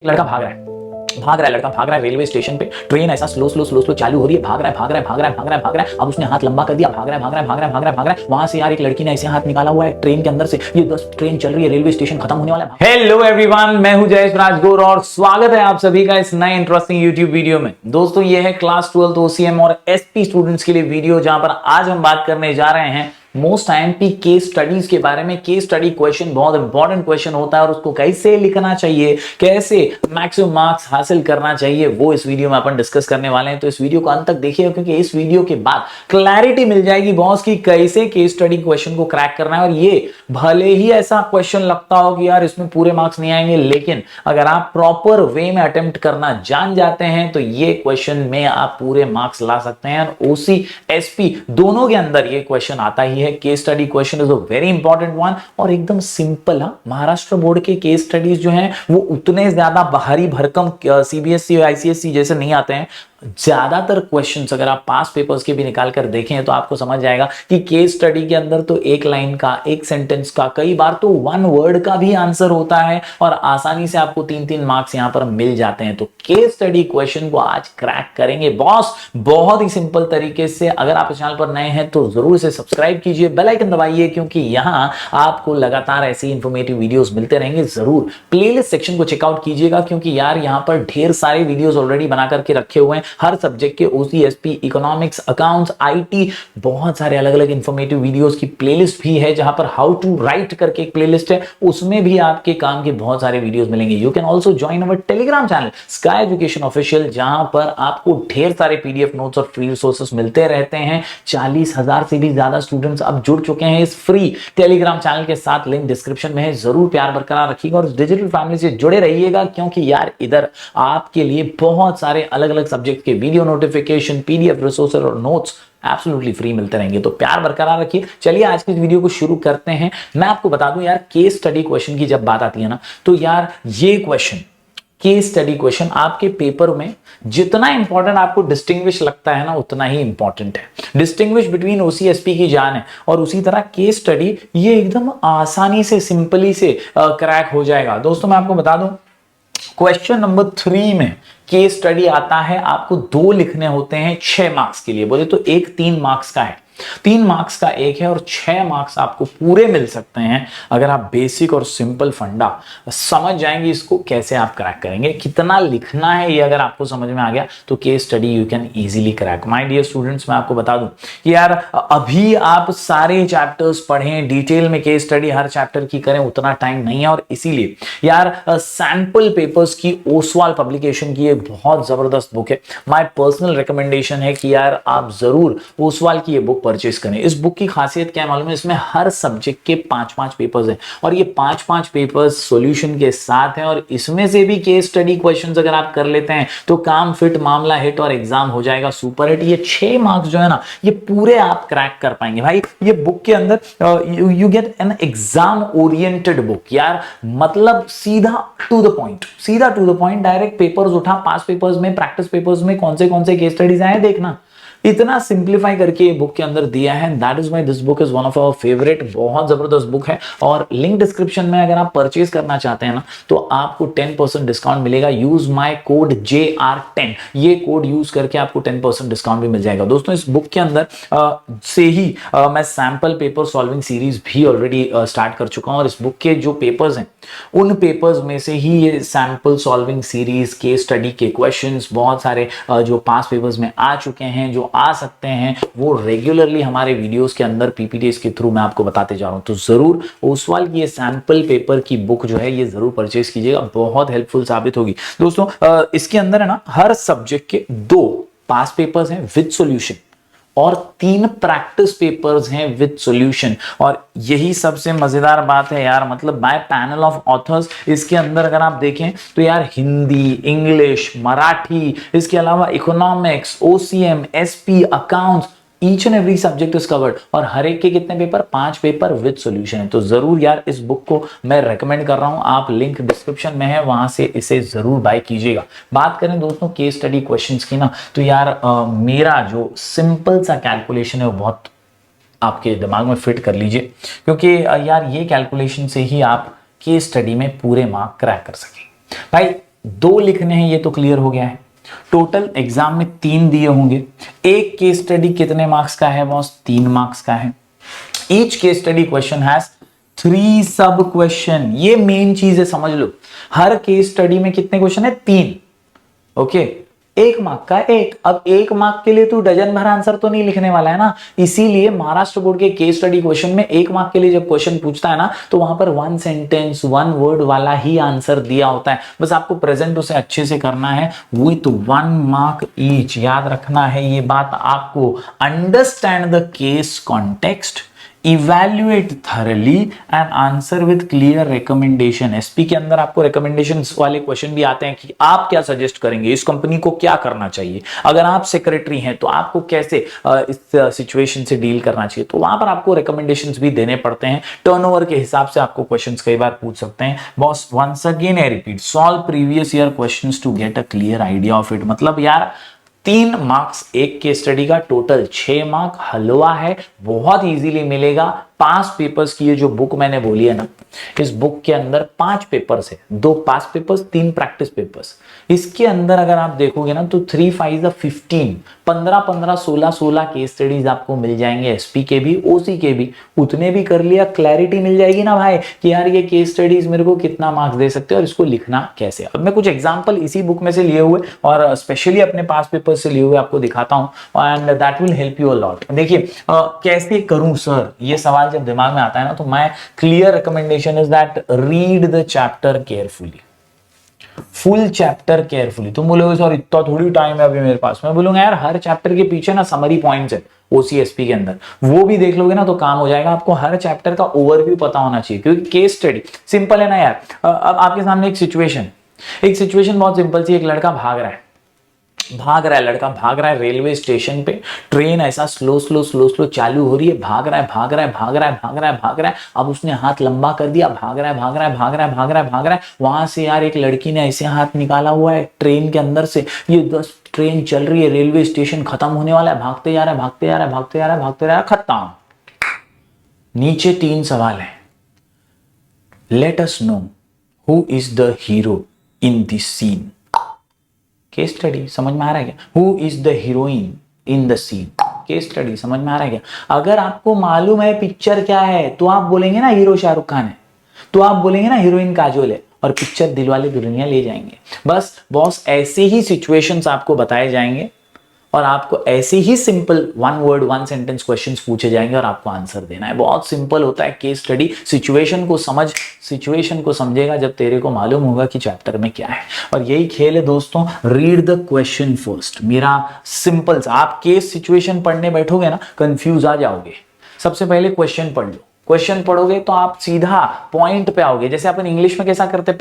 लड़का भाग रहा है रेलवे स्टेशन पे। ट्रेन ऐसा स्लो स्लो स्लो स्लो चालू हो रही है, भाग रहा है। अब उसने हाथ लंबा कर दिया, भाग रहा है। वहां से यार एक लड़की ने ऐसे हाथ निकाला हुआ है ट्रेन के अंदर से। ये बस ट्रेन चल रही है, रेलवे स्टेशन खत्म होने वाला है। हेलो एवरीवन, मैं हूं जयेश राजगोर और स्वागत है आप सभी का इस नए इंटरेस्टिंग यूट्यूब वीडियो में। दोस्तों ये है क्लास 12 ओसीएम और एसपी स्टूडेंट्स के लिए वीडियो, जहां पर आज हम बात करने जा रहे हैं मोस्ट आईएमपी केस स्टडीज के बारे में। केस स्टडी क्वेश्चन बहुत इंपॉर्टेंट क्वेश्चन होता है और उसको कैसे लिखना चाहिए, कैसे मैक्सिमम मार्क्स हासिल करना चाहिए, वो इस वीडियो में अपन डिस्कस करने वाले हैं। तो इस वीडियो को अंत तक देखिएगा, क्योंकि इस वीडियो के बाद क्लैरिटी मिल जाएगी बॉस की कैसे केस स्टडी क्वेश्चन को क्रैक करना है। और ये भले ही ऐसा क्वेश्चन लगता हो कि यार इसमें पूरे मार्क्स नहीं आएंगे, लेकिन अगर आप प्रॉपर वे में अटेम्प्ट करना जान जाते हैं तो ये क्वेश्चन में आप पूरे मार्क्स ला सकते हैं। ओसी एसपी दोनों के अंदर ये क्वेश्चन आता ही है। Case study question is a very important one और एकदम सिंपल। महाराष्ट्र बोर्ड के केस स्टडीज जो हैं वो उतने ज्यादा भारी भरकम सीबीएसई और आईसीएसई जैसे नहीं आते हैं। ज्यादातर क्वेश्चंस अगर आप पास पेपर्स के भी निकाल कर देखें तो आपको समझ जाएगा कि केस स्टडी के अंदर तो एक लाइन का, एक सेंटेंस का, कई बार तो वन वर्ड का भी आंसर होता है और आसानी से आपको 3-3 मार्क्स यहां पर मिल जाते हैं। तो केस स्टडी क्वेश्चन को आज क्रैक करेंगे बॉस, बहुत ही सिंपल तरीके से। अगर आप इस चैनल पर नए हैं तो जरूर इसे सब्सक्राइब कीजिए, बेल आइकन दबाइए, क्योंकि यहां आपको लगातार ऐसी इंफॉर्मेटिव वीडियोस मिलते रहेंगे। जरूर प्लेलिस्ट सेक्शन को चेकआउट कीजिएगा, क्योंकि यार यहां पर ढेर सारे वीडियोस ऑलरेडी बना करके रखे हुए हैं हर सब्जेक्ट के। ओसी एसपी, इकोनॉमिक्स, अकाउंट्स, आईटी, बहुत सारे अलग अलग इंफॉर्मेटिव वीडियोस की प्लेलिस्ट भी है, जहां पर हाउ टू राइट करके एक प्लेलिस्ट है, उसमें भी आपके काम के बहुत सारे वीडियोस मिलेंगे। You can also join our Telegram channel sky education official, जहां पर आपको ढेर सारे पीडीएफ नोट्स और फ्री रिसोर्सेस मिलते रहते हैं। 40,000 से भी ज्यादा स्टूडेंट्स अब जुड़ चुके हैं इस फ्री टेलीग्राम चैनल के साथ, लिंक डिस्क्रिप्शन में है। जरूर प्यार बरकरार रखिएगा और डिजिटल फैमिली से जुड़े रहिएगा, क्योंकि यार इधर आपके लिए बहुत सारे अलग अलग सब्जेक्ट के वीडियो नोटिफिकेशन, पीडीएफ रिसोर्स और नोट्स एब्सोल्युटली फ्री मिलते रहेंगे। तो प्यार बरकरार रखिए। चलिए आज की इस वीडियो को शुरू करते हैं। मैं आपको बता दूं यार, केस स्टडी क्वेश्चन की जब बात आती है ना, तो यार ये क्वेश्चन, केस स्टडी क्वेश्चन आपके पेपर में जितना इंपॉर्टेंट आपको डिस्टिंग्विश लगता है ना, उतना ही इंपॉर्टेंट है। डिस्टिंग्विश बिटवीन ओसी एसपी की जान है, और उसी तरह केस स्टडी ये एकदम आसानी से, सिंपली से क्रैक हो जाएगा। दोस्तों मैं आपको बता दूं, क्वेश्चन नंबर 3 में केस स्टडी आता है, आपको 2 लिखने होते हैं 6 मार्क्स के लिए। बोले तो एक 3 मार्क्स का है, 3 मार्क्स का एक है, और 6 मार्क्स आपको पूरे मिल सकते हैं अगर आप बेसिक और सिंपल फंडा समझ जाएंगे। इसको कैसे आप क्रैक करेंगे, कितना लिखना है, ये अगर आपको समझ में आ गया तो case study you can easily crack. My dear students, मैं आपको बता दूं कि यार अभी आप सारे चैप्टर्स पढ़ें, डिटेल में केस स्टडी हर चैप्टर की करें, उतना टाइम नहीं है। और इसीलिए यार सैंपल पेपर्स की ओसवाल पब्लिकेशन की एक बहुत जबरदस्त बुक है। माय पर्सनल रिकमेंडेशन है कि यार आप जरूर ओसवाल की ये बुक परचेस करें। इस बुक की खासियत क्या है मालूम है? इसमें हर सब्जेक्ट के 5-5 पेपर्स हैं, और ये 5-5 पेपर्स सॉल्यूशन के साथ हैं, और इसमें से भी केस स्टडी क्वेश्चंस अगर आप कर लेते हैं तो काम फिट, मामला हिट और एग्जाम हो जाएगा सुपर हिट। ये 6 मार्क्स जो है ना, ये पूरे आप क्रैक कर पाएंगे भाई। ये बुक के अंदर you get an exam oriented book यार, मतलब सीधा to the point, direct papers उठा, पास पेपर्स में, प्रैक्टिस पेपर्स में कौन से केस स्टडीज आए देखना, इतना सिंप्लीफाई करके ये बुक के अंदर दिया है। That is why this book is one of our favourite. बहुत जबरदस्त बुक है, और लिंक डिस्क्रिप्शन में अगर आप परचेज करना चाहते हैं ना, तो आपको 10% डिस्काउंट मिलेगा। यूज माय कोड JR10, ये कोड यूज करके आपको 10% डिस्काउंट भी मिल जाएगा। दोस्तों इस बुक के अंदर से ही मैं सैंपल पेपर सॉल्विंग सीरीज भी ऑलरेडी स्टार्ट कर चुका हूं, और इस बुक के जो पेपर्स हैं उन पेपर्स में से ही ये sample solving series, case study के क्वेश्चंस बहुत सारे जो पास पेपर्स में आ चुके हैं, जो आ सकते हैं, वो रेगुलरली हमारे वीडियोस के अंदर पीपीटीएस के थ्रू मैं आपको बताते जा रहा हूं। तो जरूर ओसवाल की ये सैंपल पेपर की बुक जो है ये जरूर परचेज कीजिएगा, बहुत हेल्पफुल साबित होगी। दोस्तों इसके अंदर है ना, हर सब्जेक्ट के 2 पास पेपर्स हैं विद सॉल्यूशन, और 3 प्रैक्टिस पेपर्स हैं विद सॉल्यूशन। और यही सबसे मजेदार बात है यार, मतलब बाय पैनल ऑफ ऑथर्स। इसके अंदर अगर आप देखें तो यार हिंदी, इंग्लिश, मराठी, इसके अलावा economics, OCM, SP, accounts, each and every subject is covered. और हर एक के कितने पेपर? 5 पेपर विद सॉल्यूशन है। तो जरूर यार इस बुक को मैं रेकमेंड कर रहा हूं, आप लिंक डिस्क्रिप्शन में है, वहां से इसे जरूर बाय कीजिएगा। बात करें दोस्तों केस स्टडी क्वेश्चंस की ना, तो यार मेरा जो सिंपल सा कैलकुलेशन है वो बहुत आपके दिमाग में फिट कर लीजिए, क्योंकि यार ये कैलकुलेशन से ही आप केस स्टडी में पूरे मार्क क्रैक कर सकें। भाई दो लिखने हैं, ये तो क्लियर हो गया है। टोटल एग्जाम में 3 दिए होंगे। एक केस स्टडी कितने मार्क्स का है बॉस? 3 मार्क्स का है। Each case study question has 3 सब क्वेश्चन। ये मेन चीज है, समझ लो। हर केस स्टडी में कितने क्वेश्चन है? 3। ओके, 1 मार्क का एक। अब 1 मार्क के लिए तू डजन भर आंसर तो नहीं लिखने वाला है ना, इसीलिए महाराष्ट्र बोर्ड के केस स्टडी क्वेश्चन में 1 मार्क के लिए जब क्वेश्चन पूछता है ना, तो वहां पर 1 सेंटेंस 1 वर्ड वाला ही आंसर दिया होता है। बस आपको प्रेजेंट उसे अच्छे से करना है विथ 1 मार्क ईच। याद रखना है ये बात आपको। Understand the case context, evaluate thoroughly and answer with clear recommendation. SP के अंदर आपको रिकमेंडेशंस वाले क्वेश्चन भी आते हैं कि आप क्या सजेस्ट करेंगे, इस कंपनी को क्या करना चाहिए। अगर आप सेक्रेटरी हैं तो आपको कैसे इस सिचुएशन से डील करना चाहिए, तो वहां पर आपको रिकमेंडेशंस भी देने पड़ते हैं। टर्नओवर के हिसाब से आपको क्वेश्चंस कई बार पूछ सकते हैं। Boss once again I repeat, solve previous year questions to get a clear idea of it. मतलब यार 3 मार्क्स एक के स्टडी का, टोटल 6 मार्क। हलवा है, बहुत इजीली मिलेगा। 5 पेपर्स की ये जो बुक मैंने बोली है ना, इस बुक के अंदर 5 पेपर्स है, 2 पास पेपर्स 3 प्रैक्टिस पेपर्स। इसके अंदर अगर आप देखोगे ना तो 3 5 15 15 16 केस स्टडीज आपको मिल जाएंगे। एसपी के भी, ओसी के भी। उतने भी कर लिया, क्लैरिटी मिल जाएगी ना भाई कि यार ये केस स्टडीज मेरे को कितना मार्क्स दे सकते हैं और इसको लिखना कैसे। अब मैं कुछ एग्जांपल इसी बुक में से लिए हुए और स्पेशली अपने पास पेपर से लिए हुए आपको दिखाता हूं and that will help you a lot. देखिए कैसे करूं सर, ये सवाल जब दिमाग में आता है ना, तो मैं clear recommendation is that read the chapter carefully, full chapter carefully. तुम बोलोगे सर इतना थोड़ी टाइम है अभी मेरे पास। मैं बोलूंगा यार हर चैप्टर के पीछे ना समरी पॉइंट्स है ओसीएसपी के अंदर, वो भी देख लोगे ना तो काम हो जाएगा। आपको हर चैप्टर का ओवरव्यू पता होना चाहिए, क्योंकि केस स्टडी सिंपल है ना यार। अब आपके सामने एक सिचुएशन बहुत सिंपल सी। एक लड़का भाग रहा है, लड़का भाग रहा है रेलवे स्टेशन पे। ट्रेन ऐसा स्लो चालू हो रही है, भाग रहा है। अब उसने हाथ लंबा कर दिया, भाग रहा है। वहां से यार एक लड़की ने ऐसे हाथ निकाला हुआ है ट्रेन के अंदर से। ये 10 ट्रेन चल रही है, रेलवे स्टेशन खत्म होने वाला है, भागते जा रहा है, खत्म। नीचे 3 सवाल है। Let us know who is the hero in this scene. Case study समझ में आ रहा है क्या? Who is the heroine in the scene. Case study समझ में आ रहा है क्या? अगर आपको मालूम है पिक्चर क्या है तो आप बोलेंगे ना हीरो शाहरुख खान है, तो आप बोलेंगे ना हीरोइन काजोल है, और पिक्चर दिलवाले दुल्हनिया ले जाएंगे। बस बॉस ऐसे ही सिचुएशंस आपको बताए जाएंगे और आपको ऐसे ही सिंपल 1 वर्ड 1 सेंटेंस क्वेश्चंस पूछे जाएंगे और आपको आंसर देना है। बहुत सिंपल होता है केस स्टडी। सिचुएशन को समझेगा जब तेरे को मालूम होगा कि चैप्टर में क्या है। और यही खेल है दोस्तों, रीड द क्वेश्चन फर्स्ट। मेरा सिंपल सा, आप केस सिचुएशन पढ़ने बैठोगे ना कंफ्यूज आ जाओगे। सबसे पहले क्वेश्चन पढ़ लो। क्वेश्चन पढ़ोगे तो आप सीधा पॉइंट पे आओगे। जैसे अपन इंग्लिश में कैसा करते,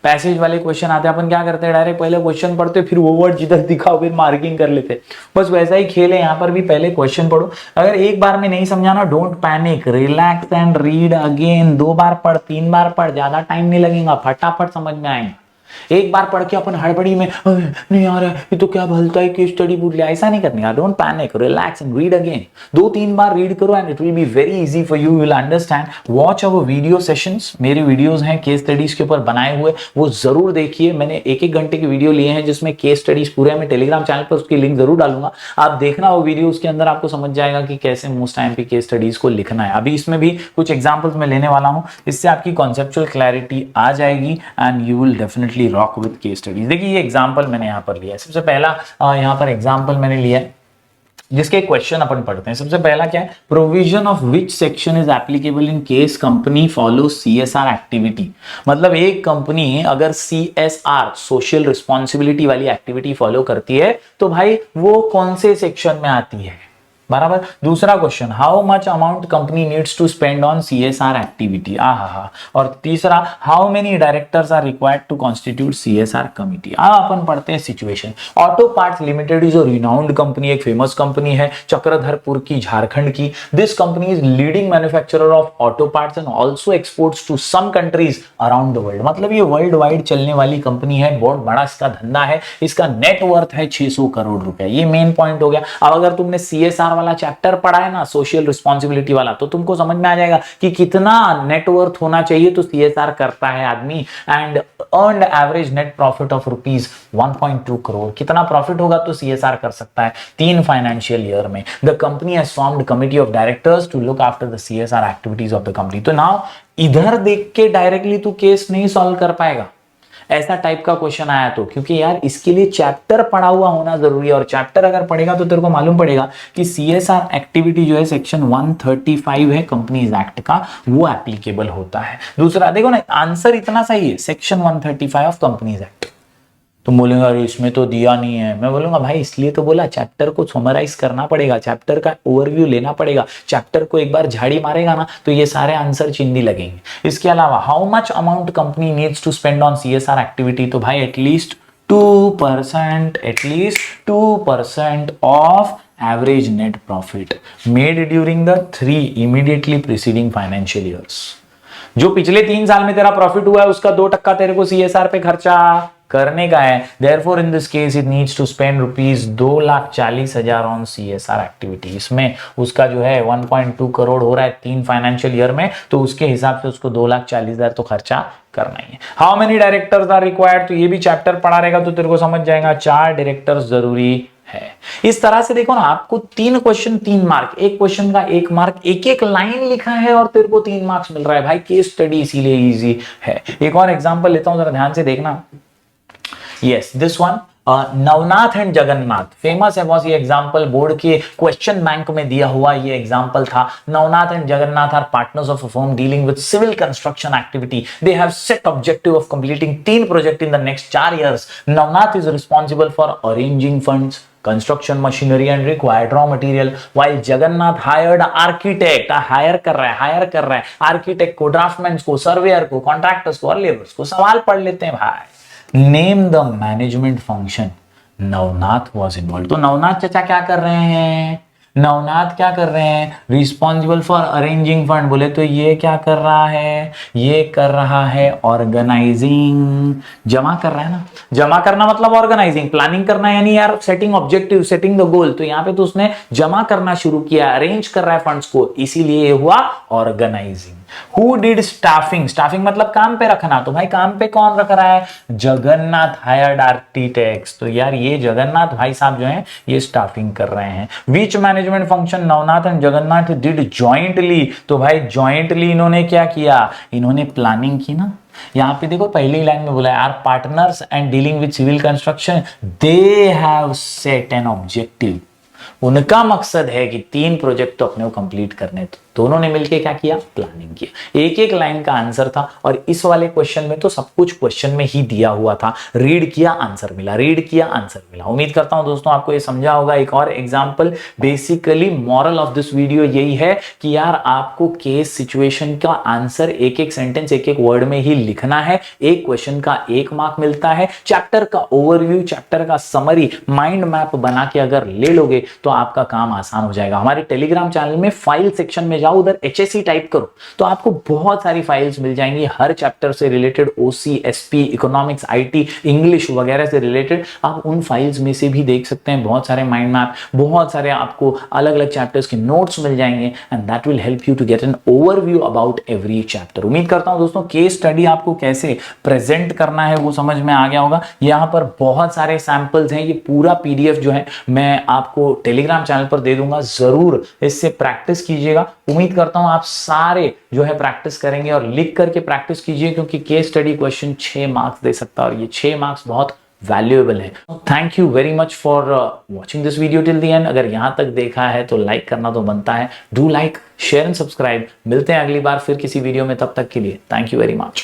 पैसेज वाले क्वेश्चन आते हैं, अपन क्या करते हैं डायरेक्ट पहले क्वेश्चन पढ़ते फिर वो वर्ड जिधर दिखा फिर मार्किंग कर लेते। बस वैसा ही खेल है यहाँ पर भी, पहले क्वेश्चन पढ़ो। अगर एक बार में नहीं समझाना, don't panic, relax and read again. 2 बार पढ़, 3 बार पढ़, ज्यादा टाइम नहीं लगेगा, फटाफट समझ में आएगा। एक बार पढ़ के अपन हड़बड़ी में नहीं आ रहा है, ये तो क्या भलता है केस स्टडी पूछ लिया, ऐसा नहीं करने का। Don't panic, relax and read again. 2-3 बार रीड करो and it will be very easy for you will understand. Watch our video sessions, मेरे वीडियोस हैं केस स्टडीज के ऊपर बनाए हुए, वो जरूर देखिए। मैंने 1-1 घंटे की वीडियो लिए हैं जिसमें केस स्टडीज पूरे, मैं टेलीग्राम चैनल पर उसकी लिंक जरूर डालूंगा, आप देखना वो वीडियो। उसके अंदर आपको समझ जाएगा कि कैसे मोस्ट टाइम पे केस स्टडीज को लिखना है। अभी इसमें भी कुछ एग्जांपल्स मैं लेने वाला हूं, इससे आपकी कॉन्सेप्चुअल क्लैरिटी आ जाएगी and you will definitely rock with case studies. देखिए ये एग्जांपल मैंने यहां पर लिया है। सबसे पहला यहां पर एग्जांपल मैंने लिया है जिसके क्वेश्चन अपन पढ़ते हैं। सबसे पहला क्या है, provision of which section is applicable in case company follow CSR activity. मतलब एक कंपनी अगर सीएसआर सोशल रिस्पॉन्सिबिलिटी वाली एक्टिविटी फॉलो करती है तो भाई वो कौन से सेक्शन में आती है, बराबर। दूसरा question, how much amount company needs to spend on CSR activity. और तीसरा, how many directors are required to constitute CSR committee. अपन पढ़ते हैं situation. Auto parts limited is a renowned company, एक फेमस कंपनी है चक्रधरपुर की, झारखंड की। This company is leading manufacturer of auto parts and also exports to some countries around the world. मतलब ये world wide चलने वाली कंपनी है, बहुत बड़ा इसका धंधा है। इसका नेट वर्थ है 600 करोड़ रुपए। ये मेन पॉइंट हो गया। अब अगर तुमने सीएसआर वाला चैप्टर पढ़ा है ना, सोशल रिस्पॉन्सिबिलिटी वाला, तो तुमको समझ में आ जाएगा कि कितना नेटवर्थ होना चाहिए तो सीएसआर करता है आदमी। And earned average net profit of ₹1.2 crore, कितना प्रॉफिट होगा तो सीएसआर कर सकता है 3 फाइनेंशियल ईयर में। The company has formed committee of directors to look after the CSR activities of the company. तो नाउ इधर देख के डायरेक्टली तू केस नहीं सॉल्व कर पाएगा, ऐसा टाइप का क्वेश्चन आया तो, क्योंकि यार इसके लिए चैप्टर पढ़ा हुआ होना जरूरी है। और चैप्टर अगर पढ़ेगा तो तेरे को मालूम पड़ेगा कि सीएसआर एक्टिविटी जो है सेक्शन 135 है कंपनीज एक्ट का, वो एप्लीकेबल होता है। दूसरा देखो ना, आंसर इतना सही है, सेक्शन 135 ऑफ कंपनीज एक्ट। तुम बोलेंगे अरे इसमें तो दिया नहीं है, मैं बोलूंगा भाई इसलिए तो बोला चैप्टर को समराइज करना पड़ेगा, चैप्टर का ओवरव्यू लेना पड़ेगा। चैप्टर को एक बार झाड़ी मारेगा ना तो ये सारे आंसर चिंदी लगेंगे। इसके अलावा how much amount company needs to spend on CSR activity, तो भाई at least 2% of average net profit made during the 3 immediately preceding financial years. जो पिछले 3 साल में तेरा प्रॉफिट हुआ है उसका 2% तेरे को सीएसआर पे खर्चा करने का है। Therefore, in this case, it needs to spend ₹2,40,000 on CSR activity। इसमें उसका जो है 1.2 करोड़ हो रहा है 3 फाइनेंशियल ईयर में, तो उसके हिसाब से उसको 2,40,000 तो खर्चा करना ही है। How many directors are required, तो ये भी चैप्टर पढ़ा रहेगा तो तेरे को समझ जाएगा 4 डायरेक्टर्स जरूरी है। इस तरह से देखो ना, आपको 3 क्वेश्चन 3 मार्क, एक क्वेश्चन का 1 मार्क, एक लाइन लिखा है और तेरे को 3 मार्क्स मिल रहा है भाई। केस स्टडी इसीलिए इजी है। एक और एग्जांपल लेता हूं, जरा ध्यान से देखना। Yes, this one, Navnath and Jagannath, famous है बहुत ये एग्जांपल, बोर्ड के क्वेश्चन बैंक में दिया हुआ ये एग्जांपल था। Navnath and Jagannath are partners of a firm dealing with civil construction activity. They have set objective of completing 3 project in the next 4 years। Navnath is responsible for arranging funds, construction machinery and required raw material, while Jagannath hired architect, hire कर रहा है architect को, draughtsman को, surveyor को, contractors को और labours को। सवाल पढ़ लेते हैं भाई। Name the management function Navnath was involve. तो नवनाथ चाचा क्या कर रहे हैं, नवनाथ क्या कर रहे हैं, रिस्पॉन्सिबल फॉर अरेंजिंग फंड, बोले तो ये क्या कर रहा है, ये कर रहा है ऑर्गेनाइजिंग, जमा कर रहा है ना। जमा करना मतलब ऑर्गेनाइजिंग, प्लानिंग करना यानी यार setting objective, setting the goal. तो यहाँ पे तो उसने जमा करना शुरू किया, अरेंज कर रहा है फंड्स को, इसीलिए हुआ organising. Who did staffing? Staffing मतलब काम पे रखना, तो भाई काम पे कौन रख रहा है, जगन्नाथ हायर्ड आर्किटेक्ट्स। तो यार ये जगन्नाथ भाई साहब जो हैं ये स्टाफिंग कर रहे हैं। Which management function Navnath and Jagannath did jointly? तो भाई jointly इन्होंने क्या किया, इन्होंने प्लानिंग की ना। यहां पे देखो पहली लाइन में बोला है are partners and dealing with civil construction, they have set an objective. उनका मकसद है कि 3 प्रोजेक्ट तो अपने को कंप्लीट करने, तो दोनों ने मिलकर क्या किया, प्लानिंग किया। एक लाइन का आंसर था और इस वाले क्वेश्चन में तो सब कुछ क्वेश्चन में ही दिया हुआ था। रीड किया आंसर मिला, रीड किया आंसर मिला। उम्मीद करता हूं दोस्तों आपको ये समझा होगा। एक और example, basically moral of this video यही है कि यार आपको केस सिचुएशन का आंसर एक सेंटेंस एक वर्ड में ही लिखना है। एक क्वेश्चन का 1 मार्क मिलता है। चैप्टर का ओवरव्यू, चैप्टर का समरी, माइंड मैप बना के अगर ले लोगे तो आपका काम आसान हो जाएगा। हमारे टेलीग्राम चैनल में फाइल सेक्शन में जाओ, उधर HSC टाइप करो तो आपको बहुत सारी फाइल्स मिल जाएंगी, हर चैप्टर से related, OC, SP, economics, IT, English वगैरह से रिलेटेड। आप उन फाइल्स में से भी देख सकते हैं, बहुत सारे माइंड मैप, बहुत सारे आपको अलग अलग चैप्टर्स के नोट्स मिल जाएंगे and that will help you to get an overview about every chapter. उम्मीद करता हूं दोस्तों केस स्टडी आपको कैसे प्रेजेंट करना है वो समझ में आ गया होगा। यहाँ पर बहुत सारे सैंपल्स हैं, ये पूरा PDF जो है मैं आपको टेलीग्राम चैनल पर दे दूंगा, जरूर इससे प्रैक्टिस कीजिएगा। उम्मीद करता हूं आप सारे जो है प्रैक्टिस करेंगे और लिख करके प्रैक्टिस कीजिए, क्योंकि केस स्टडी क्वेश्चन 6 मार्क्स दे सकता है और ये 6 मार्क्स बहुत वैल्यूएबल है। Thank you very much for watching this video till the end. अगर यहां तक देखा है तो लाइक करना तो बनता है। Do like, share and subscribe. मिलते हैं अगली बार फिर किसी वीडियो में, तब तक के लिए थैंक यू वेरी मच।